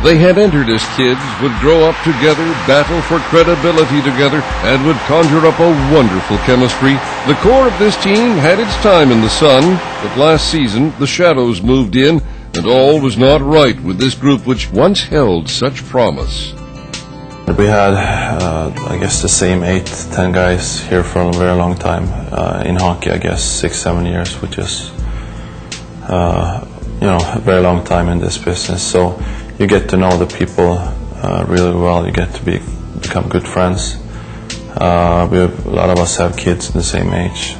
They had entered as kids, would grow up together, battle for credibility together, and would conjure up a wonderful chemistry. The core of this team had its time in the sun, but last season the shadows moved in, and all was not right with this group which once held such promise. We had, I guess, the same 8-10 guys here for a very long time. In hockey, I guess 6-7 years, which is, a very long time in this business. So you get to know the people really well. You get to become good friends. A lot of us have kids the same age.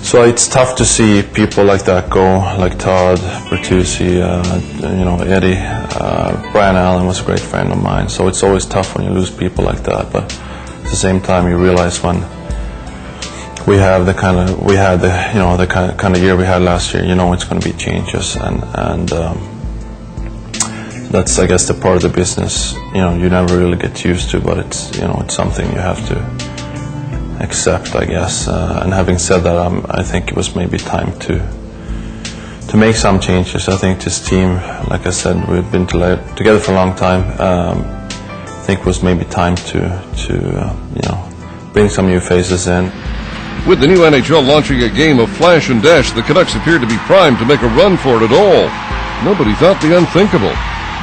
So it's tough to see people like that go, like Todd, Bertuzzi, Eddie, Brian Allen was a great friend of mine. So it's always tough when you lose people like that. But at the same time, you realize when we have the kind of year we had last year, it's going to be changes, and that's, I guess, the part of the business you never really get used to, but it's it's something you have to accept, I guess. And having said that, I think it was maybe time to make some changes. I think this team, like I said, we've been together for a long time. I think it was maybe time to bring some new faces in. With the new NHL launching a game of flash and dash, the Canucks appeared to be primed to make a run for it all. Nobody thought the unthinkable.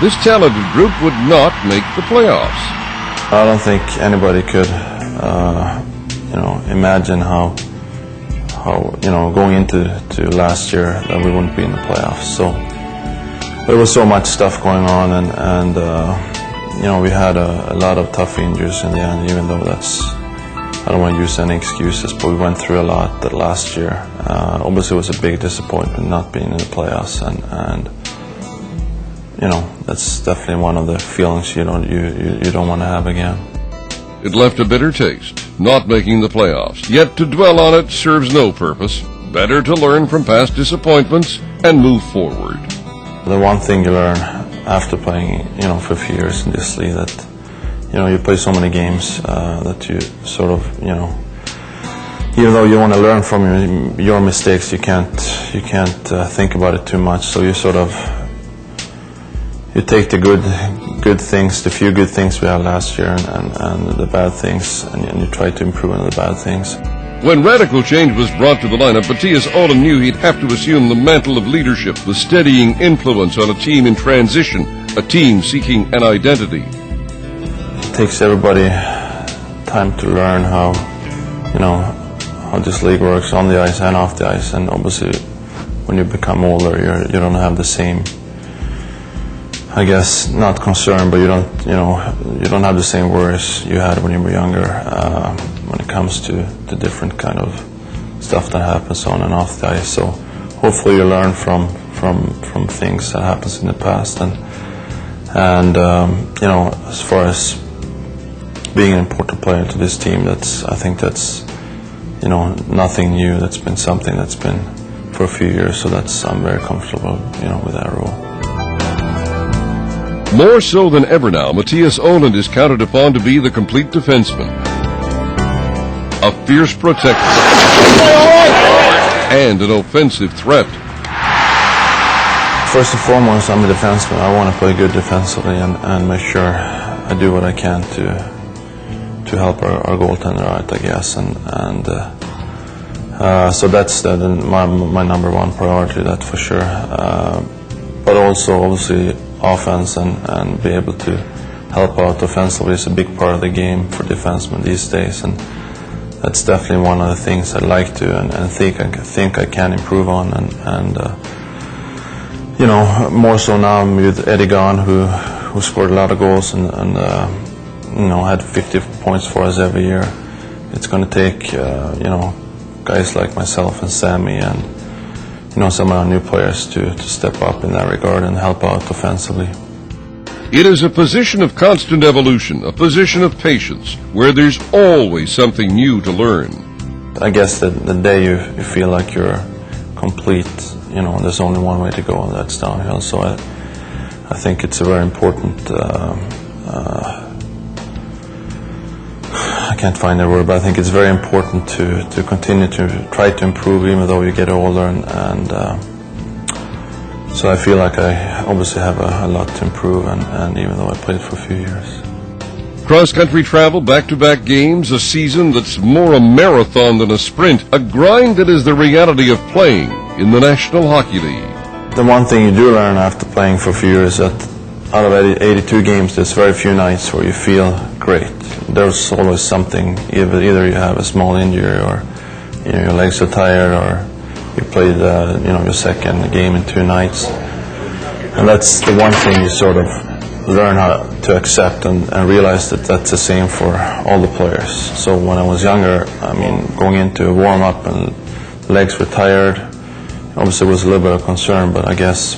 This talented group would not make the playoffs. I don't think anybody could imagine how going into last year that we wouldn't be in the playoffs. So there was so much stuff going on, and we had a lot of tough injuries in the end, even though I don't want to use any excuses, but we went through a lot that last year. Obviously it was a big disappointment not being in the playoffs, and that's definitely one of the feelings you don't want to have again. It left a bitter taste, not making the playoffs. Yet to dwell on it serves no purpose. Better to learn from past disappointments and move forward. The one thing you learn after playing, for a few years in this league, that you play so many games that you sort of, even though you want to learn from your mistakes, you can't think about it too much. So you sort of take the good things, the few good things we had last year, and the bad things, and you try to improve on the bad things. When radical change was brought to the lineup, Mattias Ohlund knew he'd have to assume the mantle of leadership, the steadying influence on a team in transition, a team seeking an identity. It takes everybody time to learn how this league works on the ice and off the ice, and obviously when you become older, you don't have the same, I guess, not concern, but you don't have the same worries you had when you were younger when it comes to the different kind of stuff that happens on and off the ice. So hopefully you learn from things that happens in the past, and as far as being an important player to this team, I think that's nothing new. That's been something that's been for a few years, so I'm very comfortable with that role. More so than ever now, Mattias Ohlund is counted upon to be the complete defenseman. A fierce protector and an offensive threat. First and foremost, I'm a defenseman. I want to play good defensively and make sure I do what I can to help our goaltender out, I guess. So that's my number one priority, that for sure. But also, obviously, offense and be able to help out offensively is a big part of the game for defensemen these days, and that's definitely one of the things I'd like to and think I can improve on, and more so now with Eddie gone, who scored a lot of goals and had 50 points for us every year. It's going to take guys like myself and Sammy and some of our new players to step up in that regard and help out offensively. It is a position of constant evolution, a position of patience, where there's always something new to learn. I guess that the day you feel like you're complete, there's only one way to go, and that's downhill. So I think it's a very important, I can't find the word, but I think it's very important to continue to try to improve even though you get older, and So I feel like I obviously have a lot to improve, and even though I played for a few years. Cross-country travel, back-to-back games, a season that's more a marathon than a sprint, a grind that is the reality of playing in the National Hockey League. The one thing you do learn after playing for a few years is that out of 82 games, there's very few nights where you feel great. There's always something, either you have a small injury, or your legs are tired, or you played your second game in 2 nights. And that's the one thing you sort of learn how to accept and realize that that's the same for all the players. So when I was younger, I mean, going into a warm-up and legs were tired, obviously it was a little bit of concern, but I guess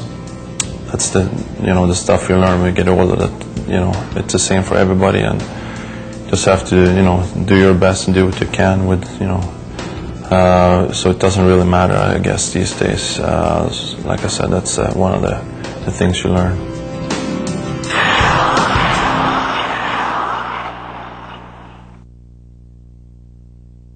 that's the stuff you learn when you get older, that it's the same for everybody, and just have to do your best and do what you can with so it doesn't really matter, I guess, these days. Like I said, that's one of the things you learn.